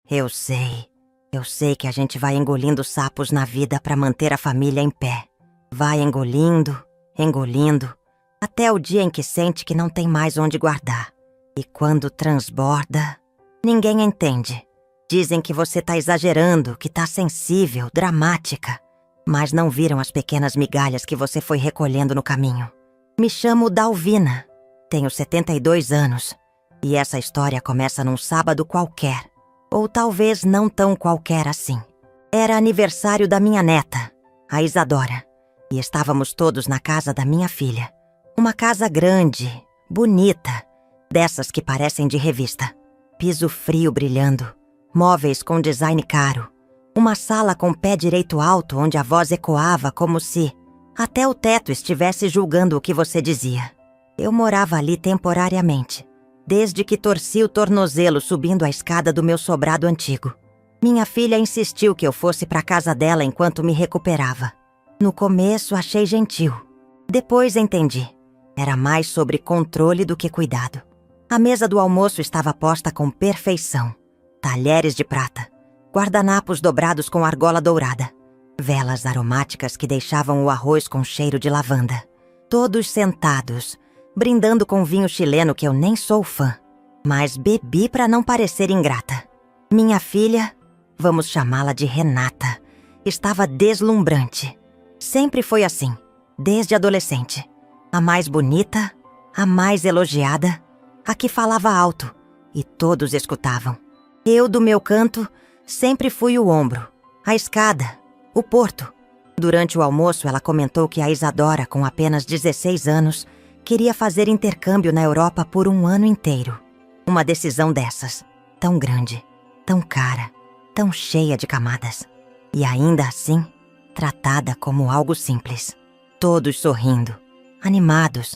Eu sei que a gente vai engolindo sapos na vida pra manter a família em pé. Vai engolindo, engolindo, até o dia em que sente que não tem mais onde guardar. E quando transborda, ninguém entende. Dizem que você tá exagerando, que tá sensível, dramática. Mas não viram as pequenas migalhas que você foi recolhendo no caminho. Me chamo Dalvina. Tenho 72 anos. E essa história começa num sábado qualquer. Ou talvez não tão qualquer assim. Era aniversário da minha neta, a Isadora. E estávamos todos na casa da minha filha. Uma casa grande, bonita, dessas que parecem de revista. Piso frio brilhando, móveis com design caro. Uma sala com pé direito alto onde a voz ecoava como se até o teto estivesse julgando o que você dizia. Eu morava ali temporariamente, desde que torci o tornozelo subindo a escada do meu sobrado antigo. Minha filha insistiu que eu fosse para a casa dela enquanto me recuperava. No começo achei gentil. Depois entendi. Era mais sobre controle do que cuidado. A mesa do almoço estava posta com perfeição. Talheres de prata, guardanapos dobrados com argola dourada, velas aromáticas que deixavam o arroz com cheiro de lavanda. Todos sentados, brindando com vinho chileno que eu nem sou fã, mas bebi para não parecer ingrata. Minha filha, vamos chamá-la de Renata, estava deslumbrante. Sempre foi assim, desde adolescente. A mais bonita, a mais elogiada, a que falava alto, e todos escutavam. Eu, do meu canto, sempre fui o ombro, a escada, o porto. Durante o almoço, ela comentou que a Isadora, com apenas 16 anos, queria fazer intercâmbio na Europa por um ano inteiro. Uma decisão dessas, tão grande, tão cara, tão cheia de camadas. E ainda assim, tratada como algo simples. Todos sorrindo, animados,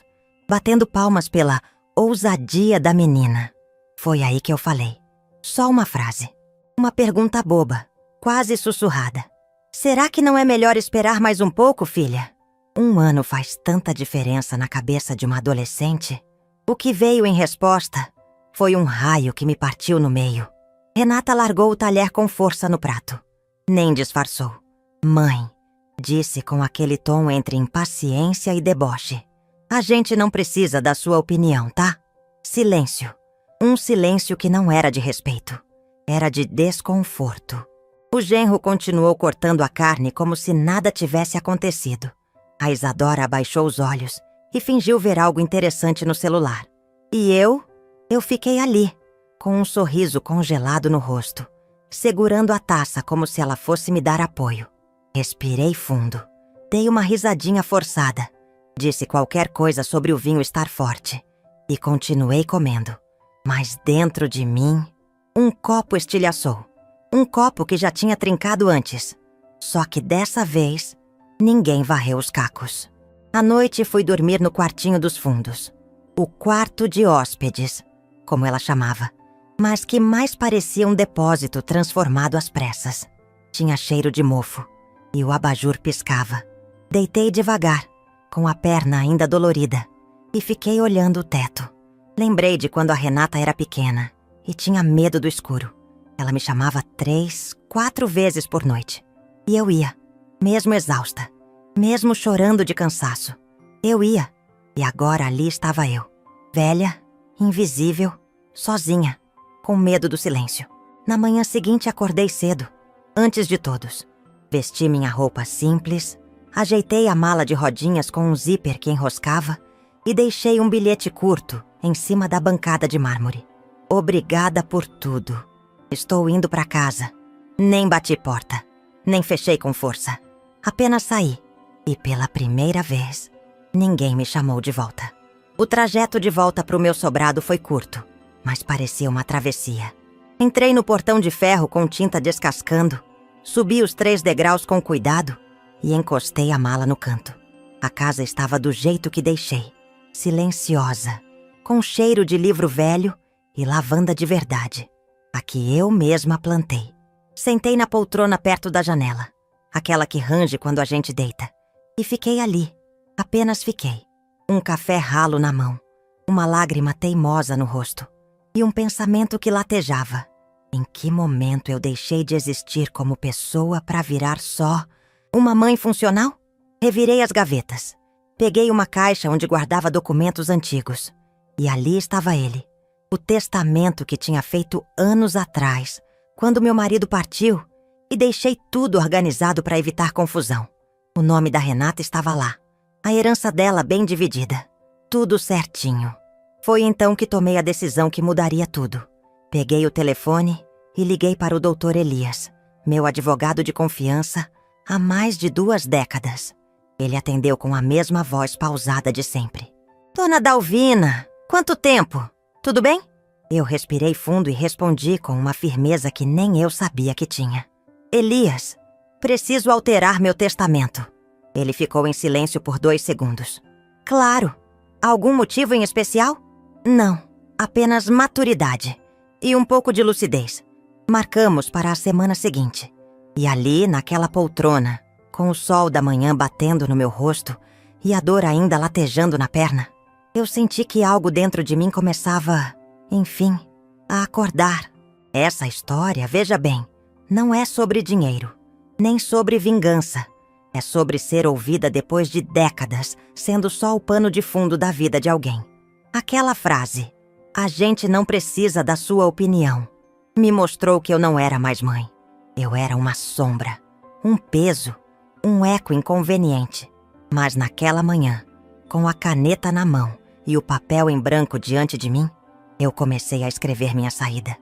batendo palmas pela ousadia da menina. Foi aí que eu falei. Só uma frase. Uma pergunta boba, quase sussurrada. Será que não é melhor esperar mais um pouco, filha? Um ano faz tanta diferença na cabeça de uma adolescente. O que veio em resposta foi um raio que me partiu no meio. Renata largou o talher com força no prato. Nem disfarçou. Mãe, disse com aquele tom entre impaciência e deboche. A gente não precisa da sua opinião, tá? Silêncio. Um silêncio que não era de respeito. Era de desconforto. O genro continuou cortando a carne como se nada tivesse acontecido. A Isadora abaixou os olhos e fingiu ver algo interessante no celular. E eu fiquei ali, com um sorriso congelado no rosto, segurando a taça como se ela fosse me dar apoio. Respirei fundo. Dei uma risadinha forçada. Disse qualquer coisa sobre o vinho estar forte. E continuei comendo. Mas dentro de mim, um copo estilhaçou. Um copo que já tinha trincado antes. Só que dessa vez, ninguém varreu os cacos. À noite fui dormir no quartinho dos fundos. O quarto de hóspedes, como ela chamava. Mas que mais parecia um depósito transformado às pressas. Tinha cheiro de mofo. E o abajur piscava. Deitei devagar, com a perna ainda dolorida. E fiquei olhando o teto. Lembrei de quando a Renata era pequena. E tinha medo do escuro. Ela me chamava 3, 4 vezes por noite. E eu ia, mesmo exausta, mesmo chorando de cansaço. Eu ia, e agora ali estava eu. Velha, invisível, sozinha, com medo do silêncio. Na manhã seguinte acordei cedo, antes de todos. Vesti minha roupa simples, ajeitei a mala de rodinhas com um zíper que enroscava e deixei um bilhete curto em cima da bancada de mármore. Obrigada por tudo. Estou indo para casa. Nem bati porta, nem fechei com força. Apenas saí. E pela primeira vez, ninguém me chamou de volta. O trajeto de volta para o meu sobrado foi curto, mas parecia uma travessia. Entrei no portão de ferro com tinta descascando, subi os 3 degraus com cuidado e encostei a mala no canto. A casa estava do jeito que deixei, silenciosa, com cheiro de livro velho e lavanda de verdade, a que eu mesma plantei. Sentei na poltrona perto da janela, aquela que range quando a gente deita, e fiquei ali, apenas fiquei. Um café ralo na mão, uma lágrima teimosa no rosto e um pensamento que latejava. Em que momento eu deixei de existir como pessoa para virar só uma mãe funcional? Revirei as gavetas. Peguei uma caixa onde guardava documentos antigos. E ali estava ele, o testamento que tinha feito anos atrás, quando meu marido partiu, e deixei tudo organizado para evitar confusão. O nome da Renata estava lá, a herança dela bem dividida. Tudo certinho. Foi então que tomei a decisão que mudaria tudo. Peguei o telefone e liguei para o Dr. Elias, meu advogado de confiança, há mais de 2 décadas. Ele atendeu com a mesma voz pausada de sempre. Dona Dalvina, quanto tempo? Tudo bem? Eu respirei fundo e respondi com uma firmeza que nem eu sabia que tinha. Elias, preciso alterar meu testamento. Ele ficou em silêncio por 2 segundos. Claro. Algum motivo em especial? Não, apenas maturidade e um pouco de lucidez. Marcamos para a semana seguinte. E ali, naquela poltrona, com o sol da manhã batendo no meu rosto e a dor ainda latejando na perna, eu senti que algo dentro de mim começava, enfim, a acordar. Essa história, veja bem, não é sobre dinheiro, nem sobre vingança. É sobre ser ouvida depois de décadas, sendo só o pano de fundo da vida de alguém. Aquela frase, a gente não precisa da sua opinião, me mostrou que eu não era mais mãe. Eu era uma sombra, um peso, um eco inconveniente. Mas naquela manhã, com a caneta na mão e o papel em branco diante de mim, eu comecei a escrever minha saída.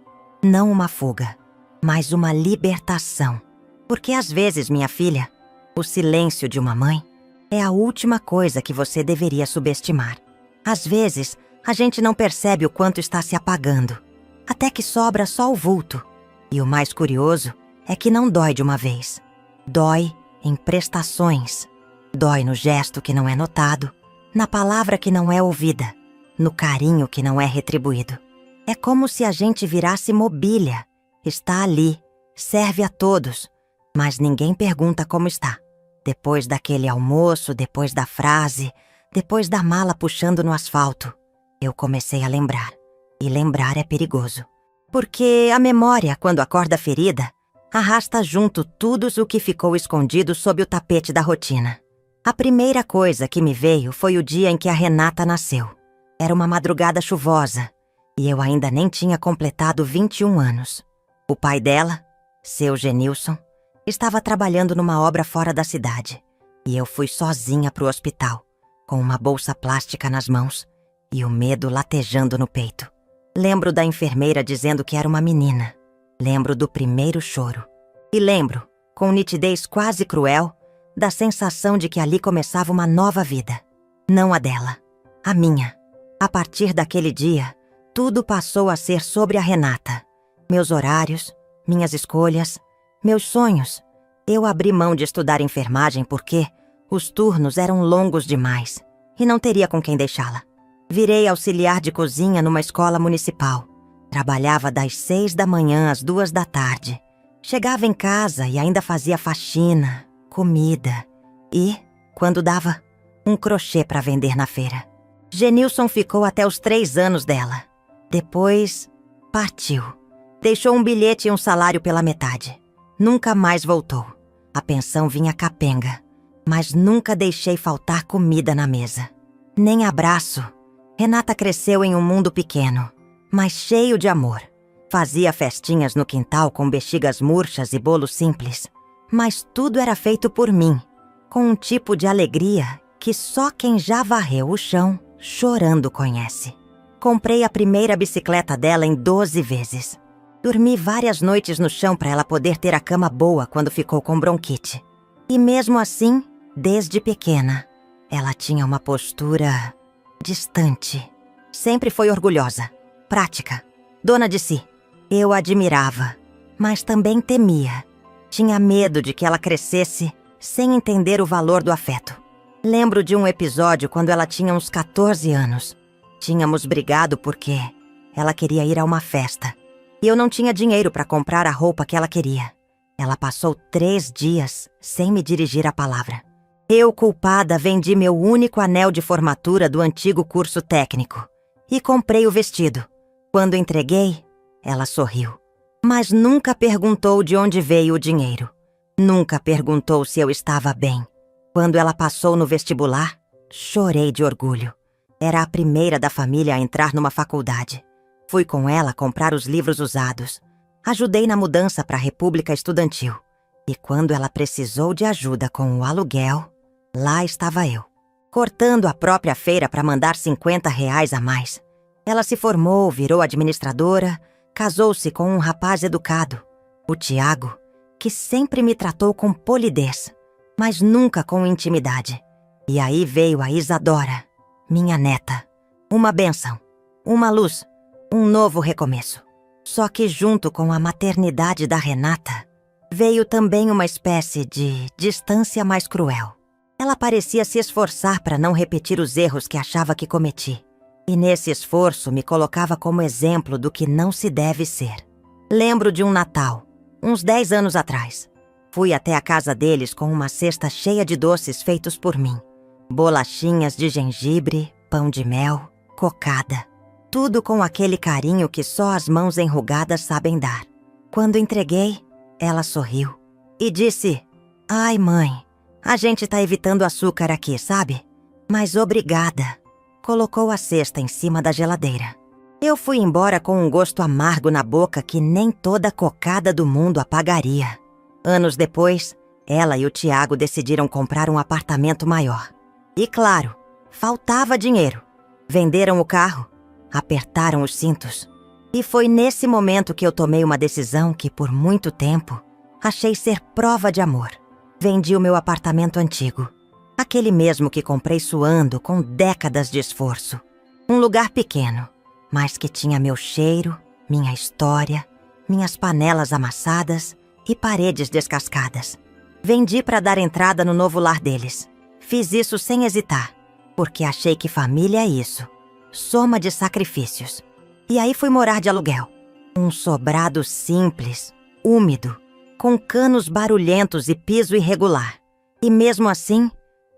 Não uma fuga, mas uma libertação. Porque às vezes, minha filha, o silêncio de uma mãe é a última coisa que você deveria subestimar. Às vezes, a gente não percebe o quanto está se apagando, até que sobra só o vulto. E o mais curioso é que não dói de uma vez. Dói em prestações. Dói no gesto que não é notado, na palavra que não é ouvida, no carinho que não é retribuído. É como se a gente virasse mobília. Está ali, serve a todos, mas ninguém pergunta como está. Depois daquele almoço, depois da frase, depois da mala puxando no asfalto, eu comecei a lembrar. E lembrar é perigoso. Porque a memória, quando acorda ferida, arrasta junto tudo o que ficou escondido sob o tapete da rotina. A primeira coisa que me veio foi o dia em que a Renata nasceu. Era uma madrugada chuvosa, e eu ainda nem tinha completado 21 anos. O pai dela, seu Genilson, estava trabalhando numa obra fora da cidade, e eu fui sozinha para o hospital, com uma bolsa plástica nas mãos e o medo latejando no peito. Lembro da enfermeira dizendo que era uma menina. Lembro do primeiro choro. E lembro, com nitidez quase cruel, da sensação de que ali começava uma nova vida. Não a dela, a minha. A partir daquele dia, tudo passou a ser sobre a Renata. Meus horários, minhas escolhas, meus sonhos. Eu abri mão de estudar enfermagem porque os turnos eram longos demais e não teria com quem deixá-la. Virei auxiliar de cozinha numa escola municipal. Trabalhava das 6 da manhã às 2 da tarde. Chegava em casa e ainda fazia faxina, comida e, quando dava, um crochê para vender na feira. Genilson ficou até os 3 anos dela. Depois, partiu. Deixou um bilhete e um salário pela metade. Nunca mais voltou. A pensão vinha capenga, mas nunca deixei faltar comida na mesa. Nem abraço. Renata cresceu em um mundo pequeno, mas cheio de amor. Fazia festinhas no quintal com bexigas murchas e bolo simples, mas tudo era feito por mim, com um tipo de alegria que só quem já varreu o chão chorando conhece. Comprei a primeira bicicleta dela em 12 vezes. Dormi várias noites no chão para ela poder ter a cama boa quando ficou com bronquite. E mesmo assim, desde pequena, ela tinha uma postura distante. Sempre foi orgulhosa, prática, dona de si. Eu a admirava, mas também temia. Tinha medo de que ela crescesse sem entender o valor do afeto. Lembro de um episódio quando ela tinha uns 14 anos. Tínhamos brigado porque ela queria ir a uma festa e eu não tinha dinheiro para comprar a roupa que ela queria. Ela passou 3 dias sem me dirigir a palavra. Eu, culpada, vendi meu único anel de formatura do antigo curso técnico e comprei o vestido. Quando entreguei, ela sorriu. Mas nunca perguntou de onde veio o dinheiro. Nunca perguntou se eu estava bem. Quando ela passou no vestibular, chorei de orgulho. Era a primeira da família a entrar numa faculdade. Fui com ela comprar os livros usados. Ajudei na mudança para a República Estudantil. E quando ela precisou de ajuda com o aluguel, lá estava eu, cortando a própria feira para mandar R$ 50 a mais. Ela se formou, virou administradora, casou-se com um rapaz educado, o Tiago, que sempre me tratou com polidez, mas nunca com intimidade. E aí veio a Isadora, minha neta. Uma bênção, uma luz, um novo recomeço. Só que junto com a maternidade da Renata, veio também uma espécie de distância mais cruel. Ela parecia se esforçar para não repetir os erros que achava que cometi. E nesse esforço me colocava como exemplo do que não se deve ser. Lembro de um Natal, uns 10 anos atrás. Fui até a casa deles com uma cesta cheia de doces feitos por mim. Bolachinhas de gengibre, pão de mel, cocada. Tudo com aquele carinho que só as mãos enrugadas sabem dar. Quando entreguei, ela sorriu e disse: "Ai, mãe, a gente tá evitando açúcar aqui, sabe? Mas obrigada." Colocou a cesta em cima da geladeira. Eu fui embora com um gosto amargo na boca que nem toda cocada do mundo apagaria. Anos depois, ela e o Tiago decidiram comprar um apartamento maior. E claro, faltava dinheiro. Venderam o carro, apertaram os cintos. E foi nesse momento que eu tomei uma decisão que, por muito tempo, achei ser prova de amor. Vendi o meu apartamento antigo. Aquele mesmo que comprei suando, com décadas de esforço. Um lugar pequeno, mas que tinha meu cheiro, minha história, minhas panelas amassadas e paredes descascadas. Vendi para dar entrada no novo lar deles. Fiz isso sem hesitar, porque achei que família é isso. Soma de sacrifícios. E aí fui morar de aluguel. Um sobrado simples, úmido, com canos barulhentos e piso irregular. E mesmo assim,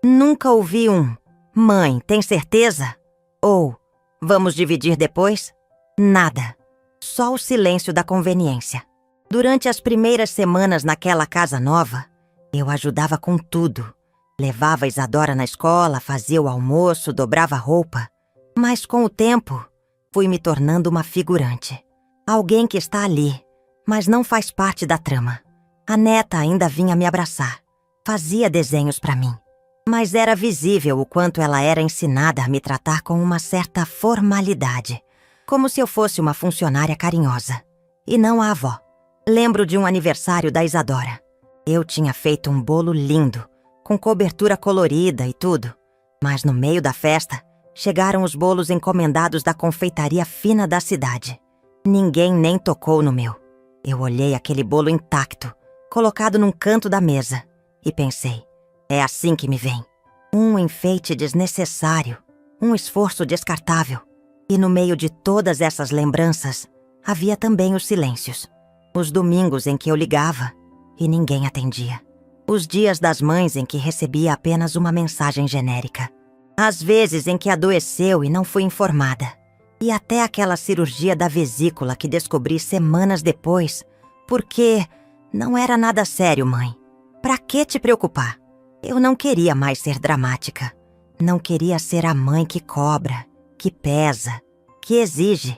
nunca ouvi um "Mãe, tem certeza?" Ou "Vamos dividir depois?" Nada. Só o silêncio da conveniência. Durante as primeiras semanas naquela casa nova, eu ajudava com tudo. Levava a Isadora na escola, fazia o almoço, dobrava a roupa. Mas com o tempo, fui me tornando uma figurante. Alguém que está ali, mas não faz parte da trama. A neta ainda vinha me abraçar. Fazia desenhos para mim. Mas era visível o quanto ela era ensinada a me tratar com uma certa formalidade, como se eu fosse uma funcionária carinhosa, e não a avó. Lembro de um aniversário da Isadora. Eu tinha feito um bolo lindo, com cobertura colorida e tudo, mas no meio da festa, chegaram os bolos encomendados da confeitaria fina da cidade. Ninguém nem tocou no meu. Eu olhei aquele bolo intacto, colocado num canto da mesa, e pensei: é assim que me vem. Um enfeite desnecessário, um esforço descartável. E no meio de todas essas lembranças, havia também os silêncios. Os domingos em que eu ligava e ninguém atendia. Os dias das mães em que recebia apenas uma mensagem genérica. As vezes em que adoeceu e não fui informada. E até aquela cirurgia da vesícula que descobri semanas depois, porque não era nada sério, mãe. Pra que te preocupar? Eu não queria mais ser dramática. Não queria ser a mãe que cobra, que pesa, que exige.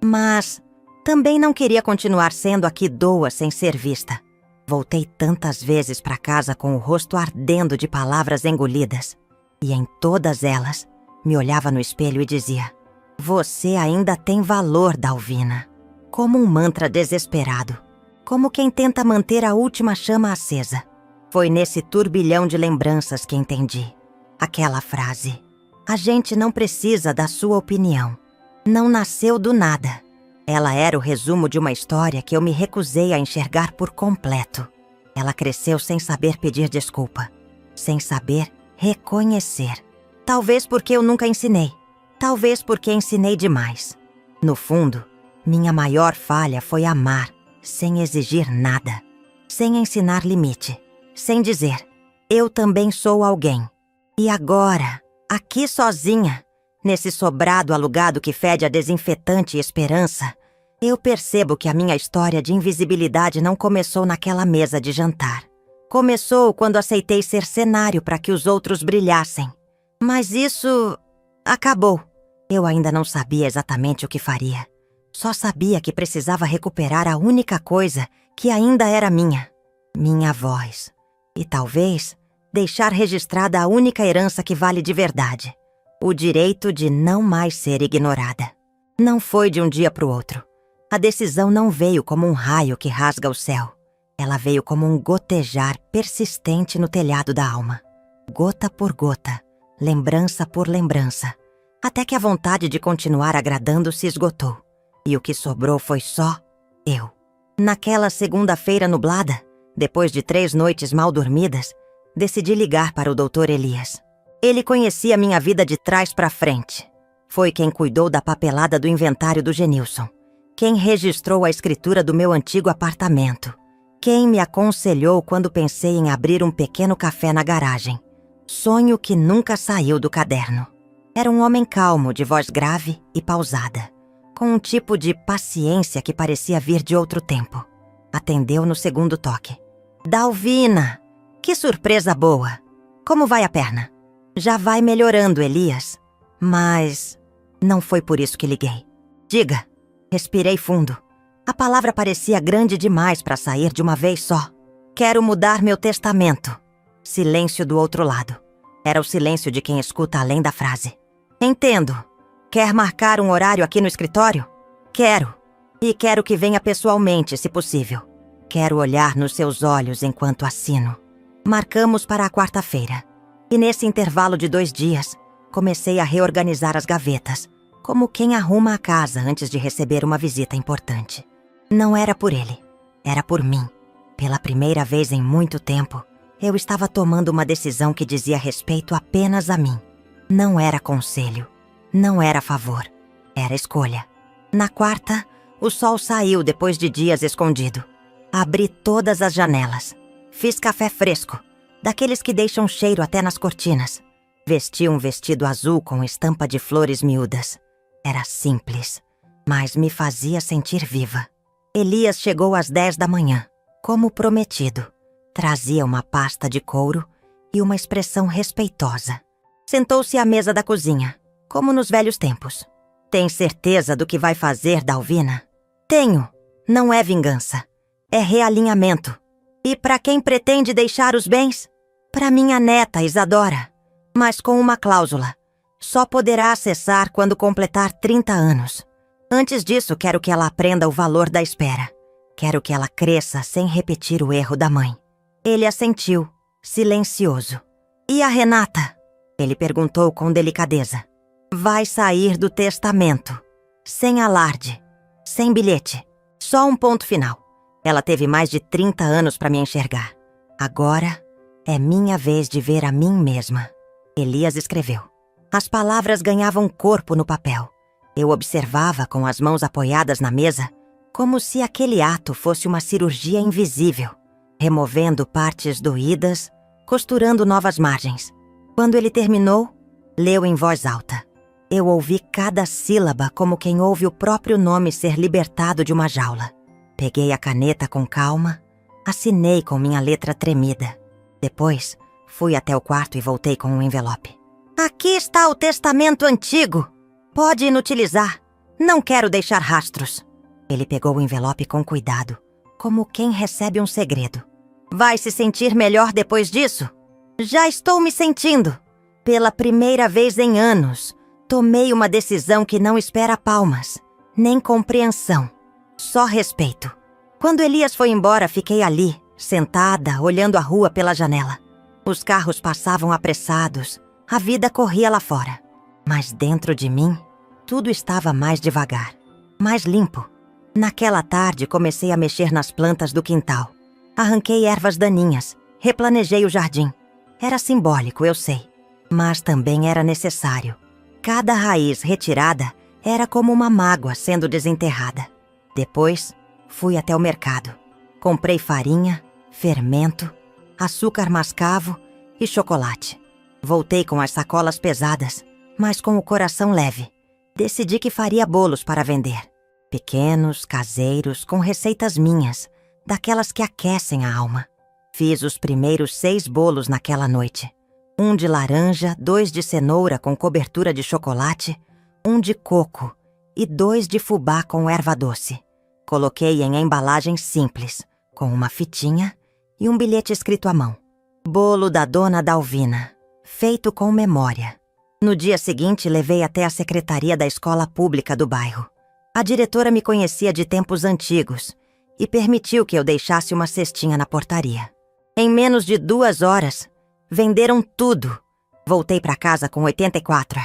Mas também não queria continuar sendo a que doa sem ser vista. Voltei tantas vezes para casa com o rosto ardendo de palavras engolidas. E em todas elas, me olhava no espelho e dizia: "Você ainda tem valor, Dalvina." Como um mantra desesperado. Como quem tenta manter a última chama acesa. Foi nesse turbilhão de lembranças que entendi. Aquela frase: "A gente não precisa da sua opinião." Não nasceu do nada. Ela era o resumo de uma história que eu me recusei a enxergar por completo. Ela cresceu sem saber pedir desculpa. Sem saber reconhecer. Talvez porque eu nunca ensinei. Talvez porque ensinei demais. No fundo, minha maior falha foi amar, sem exigir nada. Sem ensinar limite. Sem dizer: "Eu também sou alguém." E agora, aqui sozinha, nesse sobrado alugado que fede a desinfetante e esperança, Eu percebo que a minha história de invisibilidade não começou naquela mesa de jantar. Começou quando aceitei ser cenário para que os outros brilhassem. Mas isso acabou. Eu ainda não sabia exatamente o que faria. Só sabia que precisava recuperar a única coisa que ainda era minha voz. E talvez deixar registrada a única herança que vale de verdade: o direito de não mais ser ignorada. Não foi de um dia para o outro. A decisão não veio como um raio que rasga o céu. Ela veio como um gotejar persistente no telhado da alma. Gota por gota, lembrança por lembrança, até que a vontade de continuar agradando se esgotou. E o que sobrou foi só eu. Naquela segunda-feira nublada, depois de 3 noites mal dormidas, decidi ligar para o Dr. Elias. Ele conhecia minha vida de trás para frente. Foi quem cuidou da papelada do inventário do Genilson. Quem registrou a escritura do meu antigo apartamento. Quem me aconselhou quando pensei em abrir um pequeno café na garagem. Sonho que nunca saiu do caderno. Era um homem calmo, de voz grave e pausada, com um tipo de paciência que parecia vir de outro tempo. Atendeu no segundo toque. Dalvina! Que surpresa boa! Como vai a perna? Já vai melhorando, Elias. Mas não foi por isso que liguei. Diga. Respirei fundo. A palavra parecia grande demais para sair de uma vez só. Quero mudar meu testamento. Silêncio do outro lado. Era o silêncio de quem escuta além da frase. Entendo. Quer marcar um horário aqui no escritório? Quero. E quero que venha pessoalmente, se possível. Quero olhar nos seus olhos enquanto assino. Marcamos para a quarta-feira. E nesse intervalo de 2 dias, comecei a reorganizar as gavetas, como quem arruma a casa antes de receber uma visita importante. Não era por ele, era por mim. Pela primeira vez em muito tempo, eu estava tomando uma decisão que dizia respeito apenas a mim. Não era conselho, não era favor, era escolha. Na quarta, o sol saiu depois de dias escondido. Abri todas as janelas. Fiz café fresco, daqueles que deixam cheiro até nas cortinas. Vesti um vestido azul com estampa de flores miúdas. Era simples, mas me fazia sentir viva. Elias chegou às 10 da manhã, como prometido. Trazia uma pasta de couro e uma expressão respeitosa. Sentou-se à mesa da cozinha, como nos velhos tempos. Tem certeza do que vai fazer, Dalvina? Tenho. Não é vingança. É realinhamento. E para quem pretende deixar os bens? Para minha neta, Isadora. Mas com uma cláusula. Só poderá acessar quando completar 30 anos. Antes disso, quero que ela aprenda o valor da espera. Quero que ela cresça sem repetir o erro da mãe. Ele assentiu, silencioso. E a Renata? Ele perguntou com delicadeza. Vai sair do testamento. Sem alarde. Sem bilhete. Só um ponto final. Ela teve mais de 30 anos para me enxergar. Agora é minha vez de ver a mim mesma. Elias escreveu. As palavras ganhavam corpo no papel. Eu observava com as mãos apoiadas na mesa, como se aquele ato fosse uma cirurgia invisível, removendo partes doídas, costurando novas margens. Quando ele terminou, leu em voz alta. Eu ouvi cada sílaba como quem ouve o próprio nome ser libertado de uma jaula. Peguei a caneta com calma, assinei com minha letra tremida. Depois, fui até o quarto e voltei com um envelope. Aqui está o testamento antigo. Pode inutilizar. Não quero deixar rastros. Ele pegou o envelope com cuidado, como quem recebe um segredo. Vai se sentir melhor depois disso? Já estou me sentindo. Pela primeira vez em anos, tomei uma decisão que não espera palmas, nem compreensão. Só respeito. Quando Elias foi embora, fiquei ali, sentada, olhando a rua pela janela. Os carros passavam apressados. A vida corria lá fora. Mas dentro de mim, tudo estava mais devagar, mais limpo. Naquela tarde, comecei a mexer nas plantas do quintal. Arranquei ervas daninhas, replanejei o jardim. Era simbólico, eu sei, mas também era necessário. Cada raiz retirada era como uma mágoa sendo desenterrada. Depois, fui até o mercado. Comprei farinha, fermento, açúcar mascavo e chocolate. Voltei com as sacolas pesadas, mas com o coração leve. Decidi que faria bolos para vender. Pequenos, caseiros, com receitas minhas, daquelas que aquecem a alma. Fiz os primeiros 6 bolos naquela noite. 1 de laranja, 2 de cenoura com cobertura de chocolate, 1 de coco e 2 de fubá com erva doce. Coloquei em embalagem simples, com uma fitinha e um bilhete escrito à mão. Bolo da Dona Dalvina, feito com memória. No dia seguinte, levei até a secretaria da escola pública do bairro. A diretora me conhecia de tempos antigos e permitiu que eu deixasse uma cestinha na portaria. Em menos de 2 horas, venderam tudo. Voltei para casa com 84.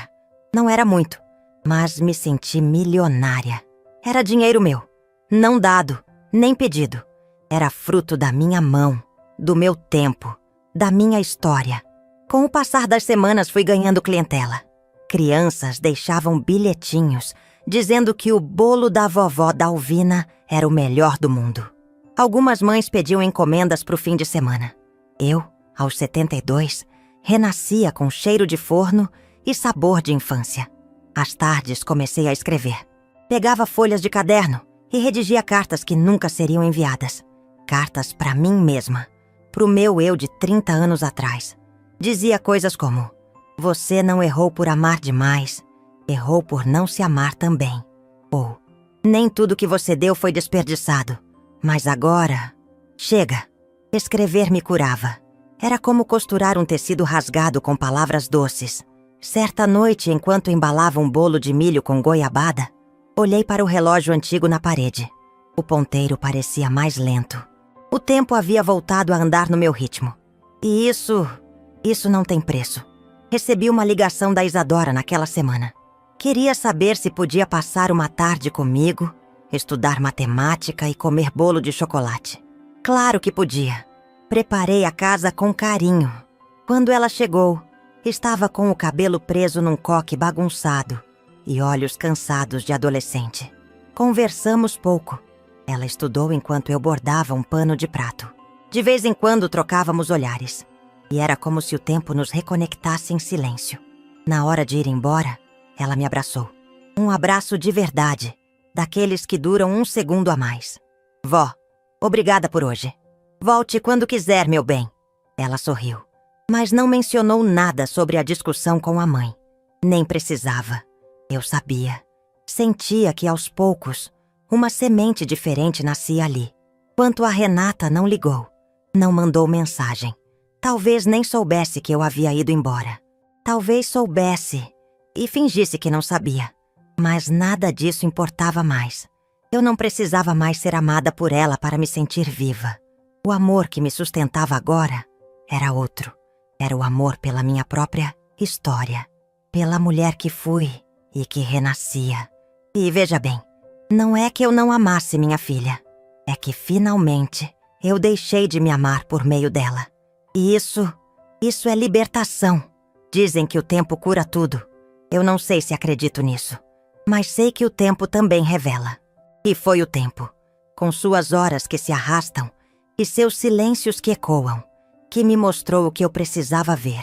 Não era muito, mas me senti milionária. Era dinheiro meu, não dado, nem pedido. Era fruto da minha mão, do meu tempo, da minha história. Com o passar das semanas, fui ganhando clientela. Crianças deixavam bilhetinhos dizendo que o bolo da vovó Dalvina era o melhor do mundo. Algumas mães pediam encomendas para o fim de semana. Eu, aos 72, renascia com cheiro de forno e sabor de infância. Às tardes comecei a escrever. Pegava folhas de caderno e redigia cartas que nunca seriam enviadas. Cartas para mim mesma, pro meu eu de 30 anos atrás. Dizia coisas como: você não errou por amar demais, errou por não se amar também. Ou, nem tudo que você deu foi desperdiçado, mas agora... Chega! Escrever me curava. Era como costurar um tecido rasgado com palavras doces. Certa noite, enquanto embalava um bolo de milho com goiabada, olhei para o relógio antigo na parede. O ponteiro parecia mais lento. O tempo havia voltado a andar no meu ritmo. E isso não tem preço. Recebi uma ligação da Isadora naquela semana. Queria saber se podia passar uma tarde comigo, estudar matemática e comer bolo de chocolate. Claro que podia. Preparei a casa com carinho. Quando ela chegou, estava com o cabelo preso num coque bagunçado e olhos cansados de adolescente. Conversamos pouco. Ela estudou enquanto eu bordava um pano de prato. De vez em quando trocávamos olhares. E era como se o tempo nos reconectasse em silêncio. Na hora de ir embora, ela me abraçou. Um abraço de verdade, daqueles que duram 1 segundo a mais. Vó, obrigada por hoje. Volte quando quiser, meu bem. Ela sorriu, mas não mencionou nada sobre a discussão com a mãe. Nem precisava. Eu sabia. Sentia que aos poucos, uma semente diferente nascia ali. Quanto a Renata, não ligou. Não mandou mensagem. Talvez nem soubesse que eu havia ido embora. Talvez soubesse e fingisse que não sabia. Mas nada disso importava mais. Eu não precisava mais ser amada por ela para me sentir viva. O amor que me sustentava agora era outro. Era o amor pela minha própria história. Pela mulher que fui e que renascia. E veja bem, não é que eu não amasse minha filha. É que finalmente eu deixei de me amar por meio dela. E isso é libertação. Dizem que o tempo cura tudo. Eu não sei se acredito nisso, mas sei que o tempo também revela. E foi o tempo, com suas horas que se arrastam e seus silêncios que ecoam, que me mostrou o que eu precisava ver,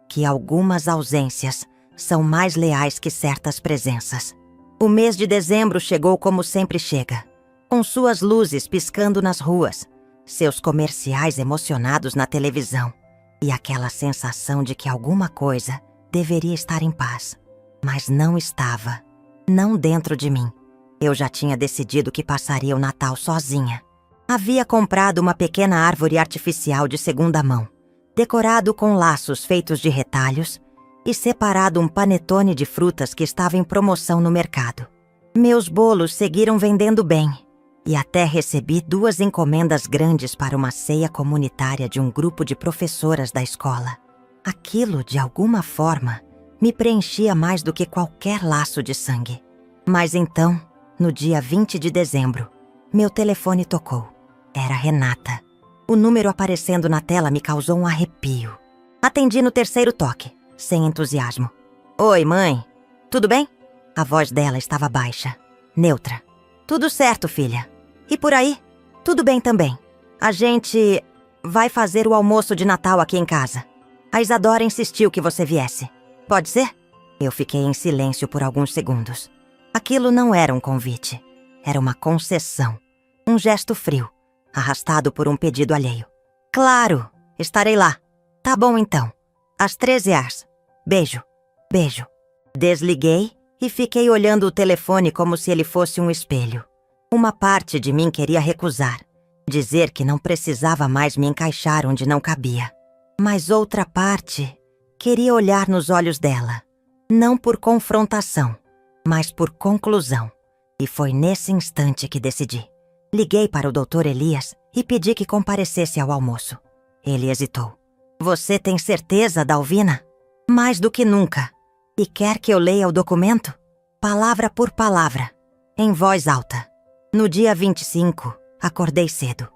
que algumas ausências são mais leais que certas presenças. O mês de dezembro chegou como sempre chega, com suas luzes piscando nas ruas, seus comerciais emocionados na televisão e aquela sensação de que alguma coisa deveria estar em paz. Mas não estava, não dentro de mim. Eu já tinha decidido que passaria o Natal sozinha. Havia comprado uma pequena árvore artificial de segunda mão, decorado com laços feitos de retalhos e separado um panetone de frutas que estava em promoção no mercado. Meus bolos seguiram vendendo bem e até recebi 2 encomendas grandes para uma ceia comunitária de um grupo de professoras da escola. Aquilo, de alguma forma, me preenchia mais do que qualquer laço de sangue. Mas então, no dia 20 de dezembro, meu telefone tocou. Era Renata. O número aparecendo na tela me causou um arrepio. Atendi no 3º toque, sem entusiasmo. Oi, mãe. Tudo bem? A voz dela estava baixa, neutra. Tudo certo, filha. E por aí? Tudo bem também. A gente vai fazer o almoço de Natal aqui em casa. A Isadora insistiu que você viesse. Pode ser? Eu fiquei em silêncio por alguns segundos. Aquilo não era um convite. era uma concessão. Um gesto frio, arrastado por um pedido alheio. Claro, estarei lá. Tá bom então. Às 13h. Beijo. Beijo. Desliguei e fiquei olhando o telefone como se ele fosse um espelho. Uma parte de mim queria recusar, dizer que não precisava mais me encaixar onde não cabia. Mas outra parte queria olhar nos olhos dela, não por confrontação, mas por conclusão. E foi nesse instante que decidi. Liguei para o Dr. Elias e pedi que comparecesse ao almoço. Ele hesitou. Você tem certeza, Dalvina? Mais do que nunca. E quer que eu leia o documento? Palavra por palavra, em voz alta. No dia 25, acordei cedo.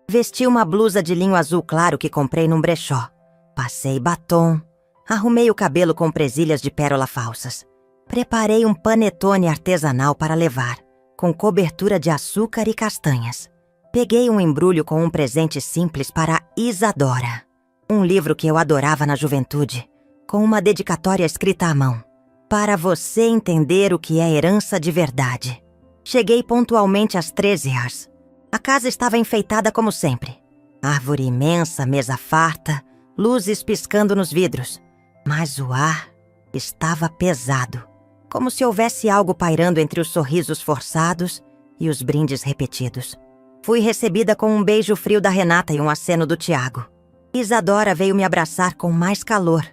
Vesti uma blusa de linho azul claro que comprei num brechó. Passei batom. Arrumei o cabelo com presilhas de pérola falsas. Preparei um panetone artesanal para levar, com cobertura de açúcar e castanhas. Peguei um embrulho com um presente simples para Isadora. Um livro que eu adorava na juventude, com uma dedicatória escrita à mão. Para você entender o que é herança de verdade. Cheguei pontualmente às 13h. A casa estava enfeitada como sempre. Árvore imensa, mesa farta, luzes piscando nos vidros. Mas o ar estava pesado, como se houvesse algo pairando entre os sorrisos forçados e os brindes repetidos. Fui recebida com um beijo frio da Renata e um aceno do Tiago. Isadora veio me abraçar com mais calor,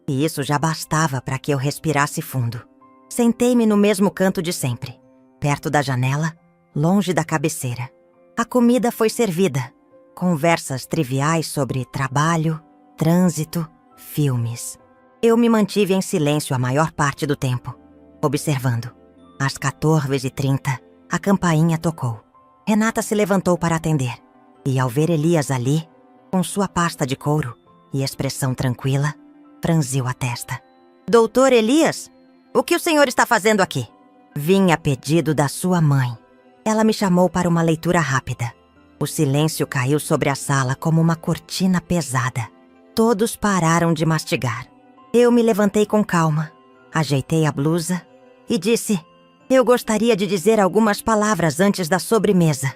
e isso já bastava para que eu respirasse fundo. Sentei-me no mesmo canto de sempre, perto da janela, longe da cabeceira. A comida foi servida. Conversas triviais sobre trabalho, trânsito, filmes. Eu me mantive em silêncio a maior parte do tempo, observando. Às 14h30, a campainha tocou. Renata se levantou para atender, e ao ver Elias ali, com sua pasta de couro e expressão tranquila, franziu a testa. Doutor Elias, o que o senhor está fazendo aqui? Vim a pedido da sua mãe. Ela me chamou para uma leitura rápida. O silêncio caiu sobre a sala como uma cortina pesada. Todos pararam de mastigar. Eu me levantei com calma, ajeitei a blusa e disse: eu gostaria de dizer algumas palavras antes da sobremesa.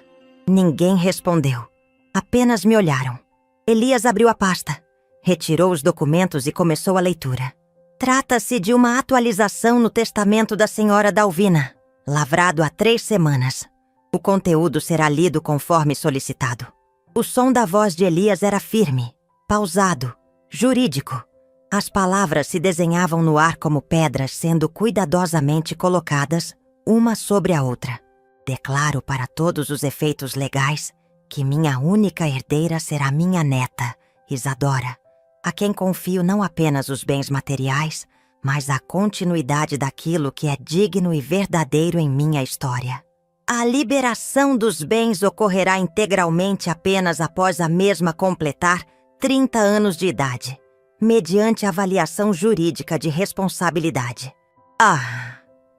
Ninguém respondeu. Apenas me olharam. Elias abriu a pasta, retirou os documentos e começou a leitura. Trata-se de uma atualização no testamento da senhora Dalvina, lavrado há 3 semanas. O conteúdo será lido conforme solicitado. O som da voz de Elias era firme, pausado, jurídico. As palavras se desenhavam no ar como pedras sendo cuidadosamente colocadas uma sobre a outra. Declaro para todos os efeitos legais que minha única herdeira será minha neta, Isadora, a quem confio não apenas os bens materiais, mas a continuidade daquilo que é digno e verdadeiro em minha história. A liberação dos bens ocorrerá integralmente apenas após a mesma completar 30 anos de idade, mediante avaliação jurídica de responsabilidade.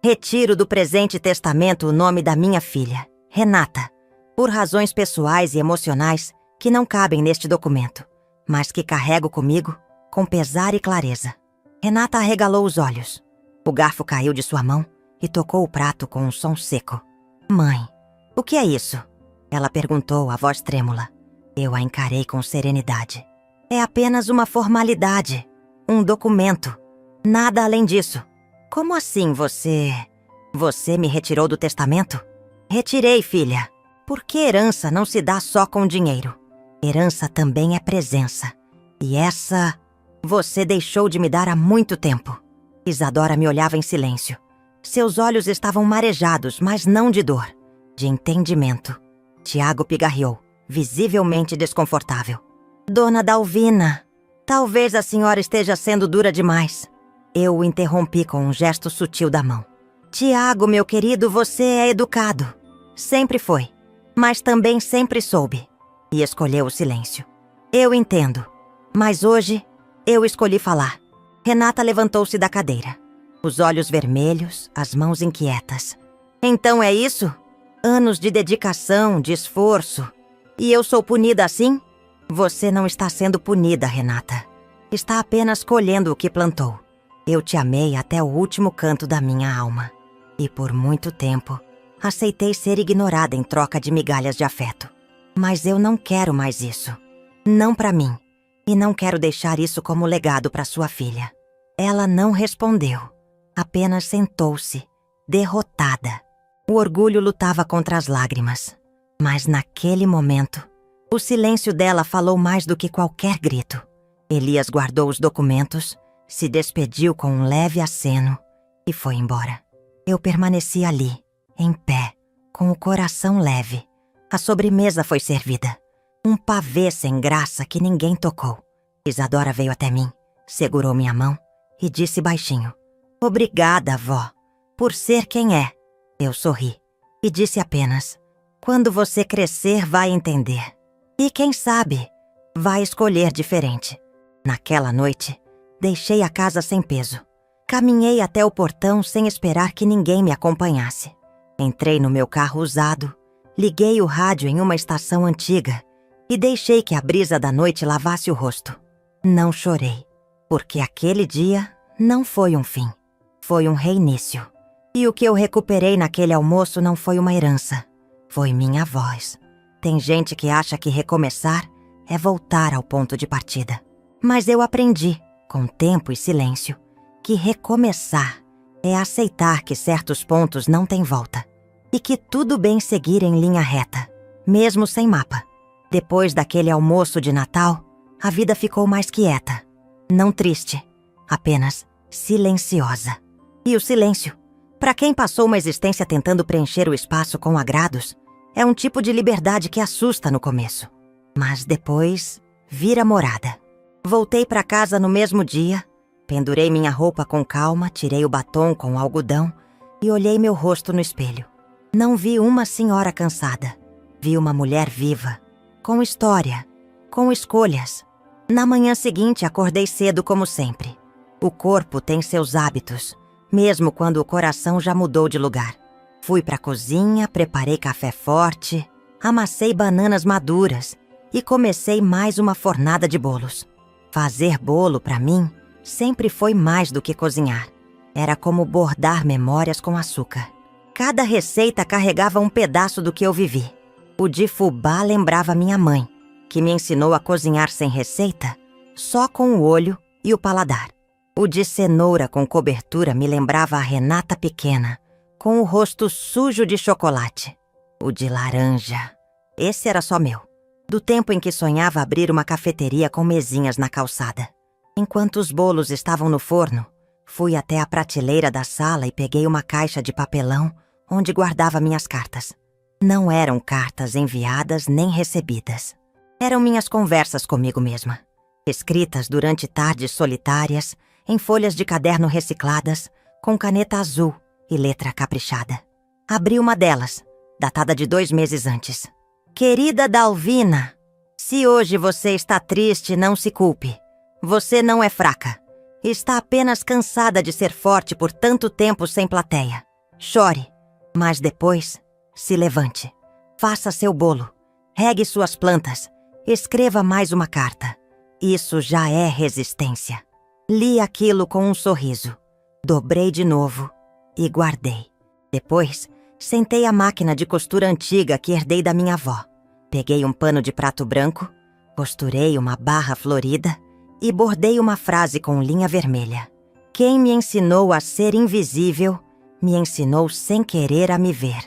Retiro do presente testamento o nome da minha filha, Renata, por razões pessoais e emocionais que não cabem neste documento, mas que carrego comigo com pesar e clareza. Renata arregalou os olhos. O garfo caiu de sua mão e tocou o prato com um som seco. Mãe, o que é isso? Ela perguntou, a voz trêmula. Eu a encarei com serenidade. É apenas uma formalidade, um documento. Nada além disso. Como assim você me retirou do testamento? Retirei, filha. Porque herança não se dá só com dinheiro. Herança também é presença. E essa você deixou de me dar há muito tempo. Isadora me olhava em silêncio. Seus olhos estavam marejados, mas não de dor, de entendimento. Tiago pigarreou, visivelmente desconfortável. Dona Dalvina, talvez a senhora esteja sendo dura demais. Eu o interrompi com um gesto sutil da mão. Tiago, meu querido, você é educado. Sempre foi, mas também sempre soube. E escolheu o silêncio. Eu entendo, mas hoje eu escolhi falar. Renata levantou-se da cadeira. Os olhos vermelhos, as mãos inquietas. Então é isso? Anos de dedicação, de esforço. E eu sou punida assim? Você não está sendo punida, Renata. Está apenas colhendo o que plantou. Eu te amei até o último canto da minha alma. E por muito tempo, Aceitei ser ignorada em troca de migalhas de afeto. Mas eu não quero mais isso. Não para mim. E não quero deixar isso como legado para sua filha. Ela não respondeu. Apenas sentou-se, derrotada. O orgulho lutava contra as lágrimas. Mas naquele momento, o silêncio dela falou mais do que qualquer grito. Elias guardou os documentos, se despediu com um leve aceno e foi embora. Eu permaneci ali, em pé, com o coração leve. A sobremesa foi servida. Um pavê sem graça que ninguém tocou. Isadora veio até mim, segurou minha mão e disse baixinho: "Obrigada, avó, por ser quem é." Eu sorri e disse apenas: "Quando você crescer, vai entender. E quem sabe, vai escolher diferente." Naquela noite, deixei a casa sem peso. Caminhei até o portão sem esperar que ninguém me acompanhasse. Entrei no meu carro usado, liguei o rádio em uma estação antiga e deixei que a brisa da noite lavasse o rosto. Não chorei, porque aquele dia não foi um fim, foi um reinício. E o que eu recuperei naquele almoço não foi uma herança, foi minha voz. Tem gente que acha que recomeçar é voltar ao ponto de partida. Mas eu aprendi, com tempo e silêncio, que recomeçar é aceitar que certos pontos não têm volta e que tudo bem seguir em linha reta, mesmo sem mapa. Depois daquele almoço de Natal, a vida ficou mais quieta. Não triste, apenas silenciosa. E o silêncio, para quem passou uma existência tentando preencher o espaço com agrados, é um tipo de liberdade que assusta no começo. Mas depois, vira morada. Voltei para casa no mesmo dia, pendurei minha roupa com calma, tirei o batom com algodão e olhei meu rosto no espelho. Não vi uma senhora cansada. Vi uma mulher viva, com história, com escolhas. Na manhã seguinte, acordei cedo como sempre. O corpo tem seus hábitos, mesmo quando o coração já mudou de lugar. Fui para a cozinha, preparei café forte, amassei bananas maduras e comecei mais uma fornada de bolos. Fazer bolo, para mim, sempre foi mais do que cozinhar. Era como bordar memórias com açúcar. Cada receita carregava um pedaço do que eu vivi. O de fubá lembrava minha mãe, que me ensinou a cozinhar sem receita, só com o olho e o paladar. O de cenoura com cobertura me lembrava a Renata pequena, com o rosto sujo de chocolate. O de laranja, esse era só meu. Do tempo em que sonhava abrir uma cafeteria com mesinhas na calçada. Enquanto os bolos estavam no forno, fui até a prateleira da sala e peguei uma caixa de papelão onde guardava minhas cartas. Não eram cartas enviadas nem recebidas. Eram minhas conversas comigo mesma, escritas durante tardes solitárias, em folhas de caderno recicladas, com caneta azul e letra caprichada. Abri uma delas, datada de 2 meses antes. Querida Dalvina, se hoje você está triste, não se culpe. Você não é fraca. Está apenas cansada de ser forte por tanto tempo sem plateia. Chore, mas depois se levante. Faça seu bolo. Regue suas plantas. Escreva mais uma carta. Isso já é resistência. Li aquilo com um sorriso. Dobrei de novo e guardei. Depois, sentei a máquina de costura antiga que herdei da minha avó. Peguei um pano de prato branco, costurei uma barra florida e bordei uma frase com linha vermelha. Quem me ensinou a ser invisível, me ensinou sem querer a me ver.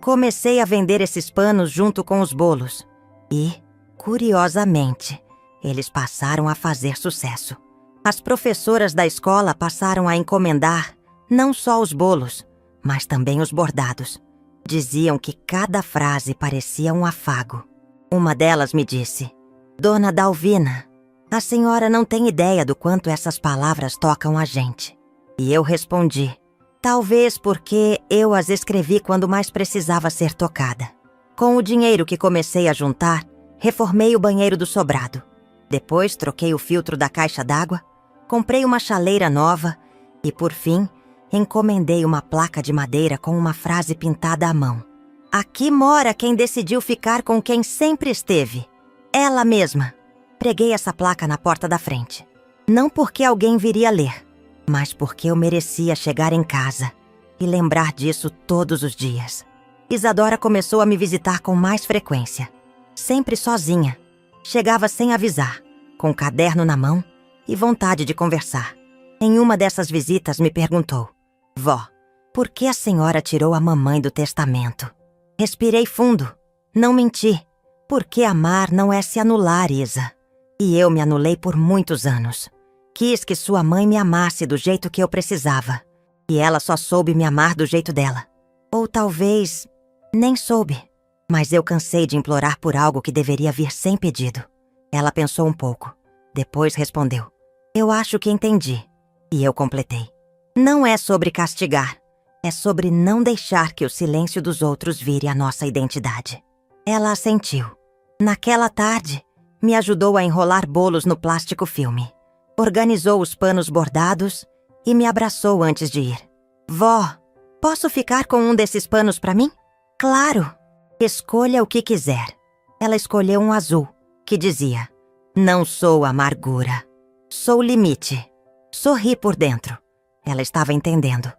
Comecei a vender esses panos junto com os bolos e, curiosamente, eles passaram a fazer sucesso. As professoras da escola passaram a encomendar não só os bolos, mas também os bordados. Diziam que cada frase parecia um afago. Uma delas me disse: "Dona Dalvina, a senhora não tem ideia do quanto essas palavras tocam a gente." E eu respondi: "Talvez porque eu as escrevi quando mais precisava ser tocada." Com o dinheiro que comecei a juntar, reformei o banheiro do sobrado. Depois troquei o filtro da caixa d'água, comprei uma chaleira nova e, por fim, encomendei uma placa de madeira com uma frase pintada à mão. "Aqui mora quem decidiu ficar com quem sempre esteve. Ela mesma." Preguei essa placa na porta da frente. Não porque alguém viria ler, mas porque eu merecia chegar em casa e lembrar disso todos os dias. Isadora começou a me visitar com mais frequência. Sempre sozinha. Chegava sem avisar, com um caderno na mão e vontade de conversar. Em uma dessas visitas me perguntou: Vó, por que a senhora tirou a mamãe do testamento? Respirei fundo. Não menti. Porque amar não é se anular, Isa. E eu me anulei por muitos anos. Quis que sua mãe me amasse do jeito que eu precisava. E ela só soube me amar do jeito dela. Ou talvez nem soube. Mas eu cansei de implorar por algo que deveria vir sem pedido. Ela pensou um pouco. Depois respondeu: Eu acho que entendi. E eu completei: Não é sobre castigar. É sobre não deixar que o silêncio dos outros vire a nossa identidade. Ela assentiu. Naquela tarde, me ajudou a enrolar bolos no plástico filme. Organizou os panos bordados e me abraçou antes de ir. Vó, posso ficar com um desses panos para mim? Claro! Escolha o que quiser. Ela escolheu um azul, que dizia: Não sou amargura. Sou limite. Sorri por dentro. Ela estava entendendo.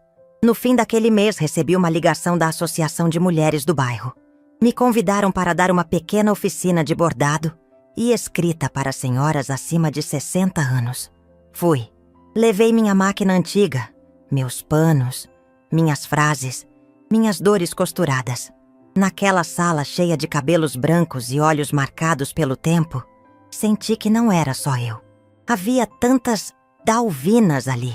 No fim daquele mês, recebi uma ligação da Associação de Mulheres do bairro. Me convidaram para dar uma pequena oficina de bordado e escrita para senhoras acima de 60 anos. Fui. Levei minha máquina antiga, meus panos, minhas frases, minhas dores costuradas. Naquela sala cheia de cabelos brancos e olhos marcados pelo tempo, senti que não era só eu. Havia tantas Dalvinas ali.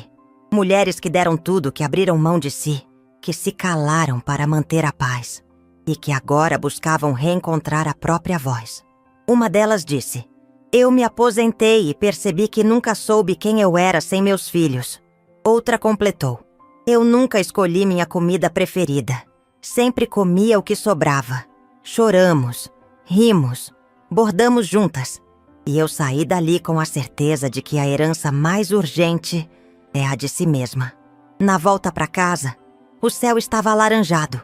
Mulheres que deram tudo, que abriram mão de si, que se calaram para manter a paz e que agora buscavam reencontrar a própria voz. Uma delas disse: Eu me aposentei e percebi que nunca soube quem eu era sem meus filhos. Outra completou: Eu nunca escolhi minha comida preferida. Sempre comia o que sobrava. Choramos, rimos, bordamos juntas. E eu saí dali com a certeza de que a herança mais urgente é a de si mesma. Na volta para casa, o céu estava alaranjado.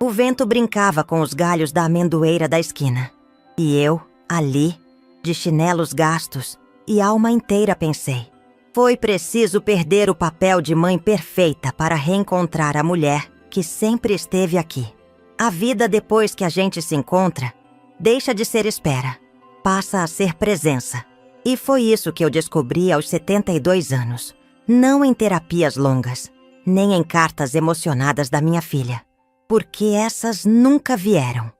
O vento brincava com os galhos da amendoeira da esquina. E eu, ali, de chinelos gastos e alma inteira, pensei: foi preciso perder o papel de mãe perfeita para reencontrar a mulher que sempre esteve aqui. A vida, depois que a gente se encontra, deixa de ser espera, passa a ser presença. E foi isso que eu descobri aos 72 anos. Não em terapias longas, nem em cartas emocionadas da minha filha, porque essas nunca vieram,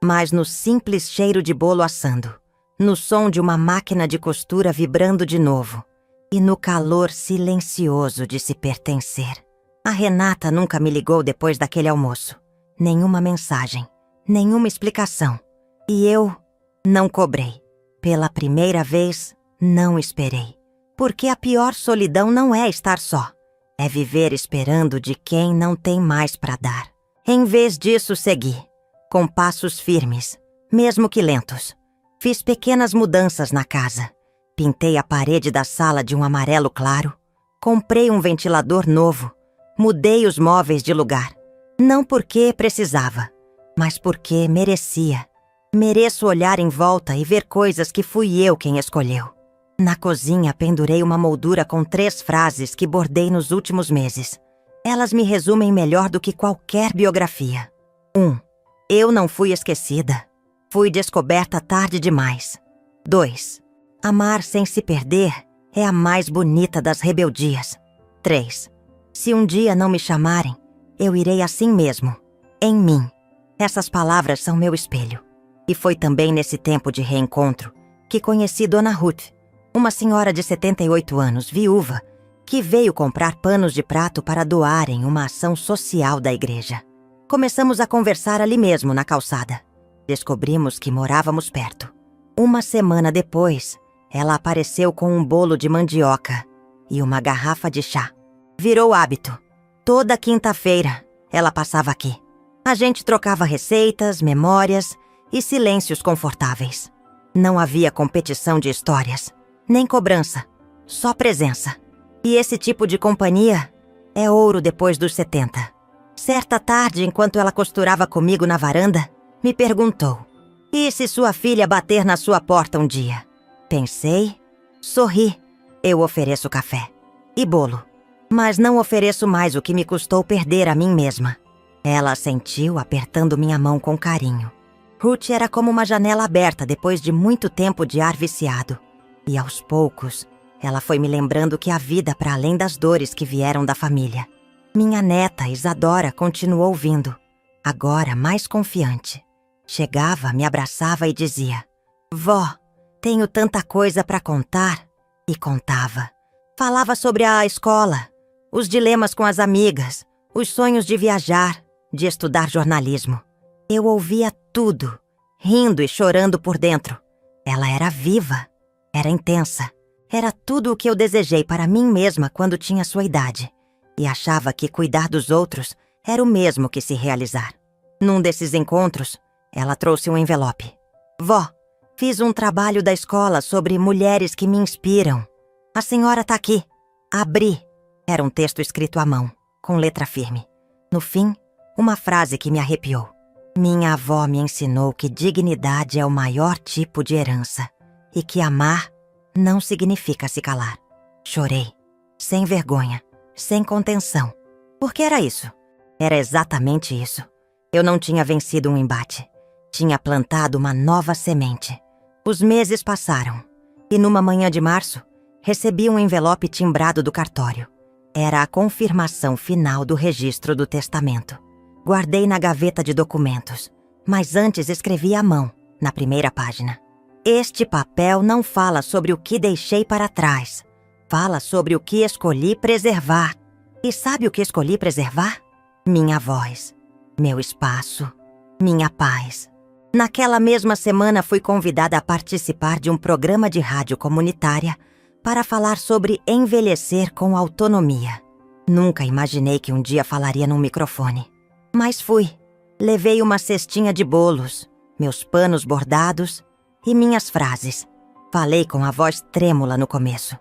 mas no simples cheiro de bolo assando, no som de uma máquina de costura vibrando de novo e no calor silencioso de se pertencer. A Renata nunca me ligou depois daquele almoço. Nenhuma mensagem, nenhuma explicação. E eu não cobrei. Pela primeira vez, não esperei. Porque a pior solidão não é estar só. É viver esperando de quem não tem mais para dar. Em vez disso, segui, com passos firmes, mesmo que lentos. Fiz pequenas mudanças na casa. Pintei a parede da sala de um amarelo claro. Comprei um ventilador novo. Mudei os móveis de lugar. Não porque precisava, mas porque merecia. Mereço olhar em volta e ver coisas que fui eu quem escolheu. Na cozinha, pendurei uma moldura com 3 frases que bordei nos últimos meses. Elas me resumem melhor do que qualquer biografia. 1. Eu não fui esquecida. Fui descoberta tarde demais. 2. Amar sem se perder é a mais bonita das rebeldias. 3. Se um dia não me chamarem, eu irei assim mesmo, em mim. Essas palavras são meu espelho. E foi também nesse tempo de reencontro que conheci Dona Ruth, uma senhora de 78 anos, viúva, que veio comprar panos de prato para doar em uma ação social da igreja. Começamos a conversar ali mesmo, na calçada. Descobrimos que morávamos perto. Uma semana depois, ela apareceu com um bolo de mandioca e uma garrafa de chá. Virou hábito. Toda quinta-feira, ela passava aqui. A gente trocava receitas, memórias e silêncios confortáveis. Não havia competição de histórias, nem cobrança, só presença. E esse tipo de companhia é ouro depois dos 70. Certa tarde, enquanto ela costurava comigo na varanda, me perguntou: e se sua filha bater na sua porta um dia? Pensei, sorri. Eu ofereço café e bolo, mas não ofereço mais o que me custou perder a mim mesma. Ela assentiu, apertando minha mão com carinho. Ruth era como uma janela aberta depois de muito tempo de ar viciado. E aos poucos, ela foi me lembrando que há vida para além das dores que vieram da família. Minha neta, Isadora, continuou vindo, agora mais confiante. Chegava, me abraçava e dizia: Vó, tenho tanta coisa para contar. E contava. Falava sobre a escola, os dilemas com as amigas, os sonhos de viajar, de estudar jornalismo. Eu ouvia tudo, rindo e chorando por dentro. Ela era viva, era intensa. Era tudo o que eu desejei para mim mesma quando tinha sua idade. E achava que cuidar dos outros era o mesmo que se realizar. Num desses encontros, ela trouxe um envelope. Vó, fiz um trabalho da escola sobre mulheres que me inspiram. A senhora tá aqui. Abri. Era um texto escrito à mão, com letra firme. No fim, uma frase que me arrepiou. Minha avó me ensinou que dignidade é o maior tipo de herança e que amar não significa se calar. Chorei, sem vergonha, sem contenção. Porque era isso. Era exatamente isso. Eu não tinha vencido um embate. Tinha plantado uma nova semente. Os meses passaram e numa manhã de março, recebi um envelope timbrado do cartório. Era a confirmação final do registro do testamento. Guardei na gaveta de documentos, mas antes escrevi à mão, na primeira página. Este papel não fala sobre o que deixei para trás. Fala sobre o que escolhi preservar. E sabe o que escolhi preservar? Minha voz, meu espaço, minha paz. Naquela mesma semana fui convidada a participar de um programa de rádio comunitária para falar sobre envelhecer com autonomia. Nunca imaginei que um dia falaria num microfone. Mas fui. Levei uma cestinha de bolos, meus panos bordados e minhas frases. Falei com a voz trêmula no começo.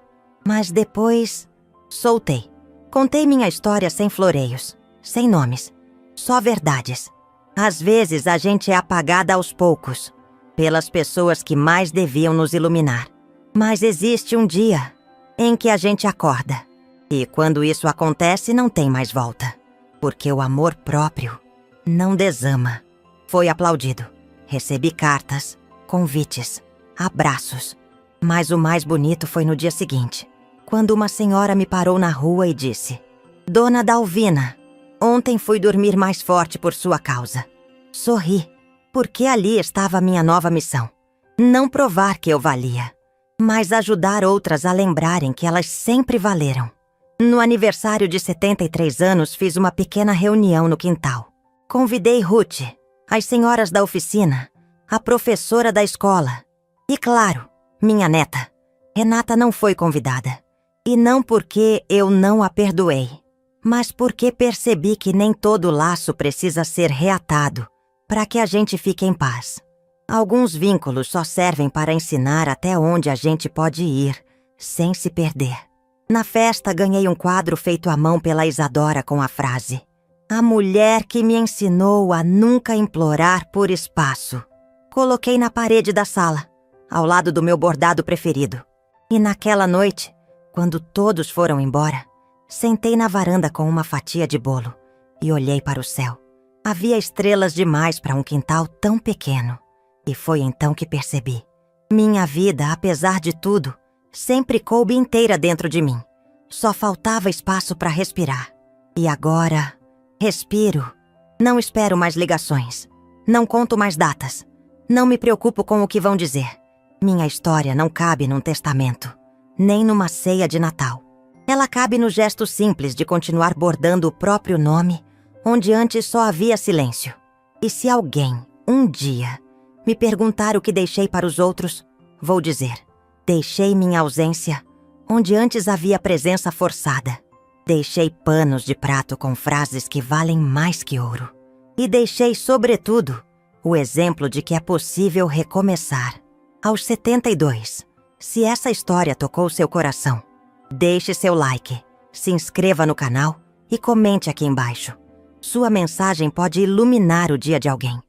Mas depois, soltei. Contei minha história sem floreios, sem nomes, só verdades. Às vezes a gente é apagada aos poucos, pelas pessoas que mais deviam nos iluminar. Mas existe um dia em que a gente acorda. E quando isso acontece, não tem mais volta. Porque o amor próprio não desama. Foi aplaudido. Recebi cartas, convites, abraços. Mas o mais bonito foi no dia seguinte, quando uma senhora me parou na rua e disse: Dona Dalvina, ontem fui dormir mais forte por sua causa. Sorri, porque ali estava a minha nova missão. Não provar que eu valia, mas ajudar outras a lembrarem que elas sempre valeram. No aniversário de 73 anos, fiz uma pequena reunião no quintal. Convidei Ruth, as senhoras da oficina, a professora da escola e, claro, minha neta. Renata não foi convidada. E não porque eu não a perdoei, mas porque percebi que nem todo laço precisa ser reatado para que a gente fique em paz. Alguns vínculos só servem para ensinar até onde a gente pode ir, sem se perder. Na festa, ganhei um quadro feito à mão pela Isadora com a frase: A mulher que me ensinou a nunca implorar por espaço. Coloquei na parede da sala, ao lado do meu bordado preferido. E naquela noite, quando todos foram embora, sentei na varanda com uma fatia de bolo e olhei para o céu. Havia estrelas demais para um quintal tão pequeno. E foi então que percebi. Minha vida, apesar de tudo, sempre coube inteira dentro de mim. Só faltava espaço para respirar. E agora, respiro. Não espero mais ligações. Não conto mais datas. Não me preocupo com o que vão dizer. Minha história não cabe num testamento, nem numa ceia de Natal. Ela cabe no gesto simples de continuar bordando o próprio nome, onde antes só havia silêncio. E se alguém, um dia, me perguntar o que deixei para os outros, vou dizer: deixei minha ausência, onde antes havia presença forçada. Deixei panos de prato com frases que valem mais que ouro. E deixei, sobretudo, o exemplo de que é possível recomeçar. Aos 72, se essa história tocou seu coração, deixe seu like, se inscreva no canal e comente aqui embaixo. Sua mensagem pode iluminar o dia de alguém.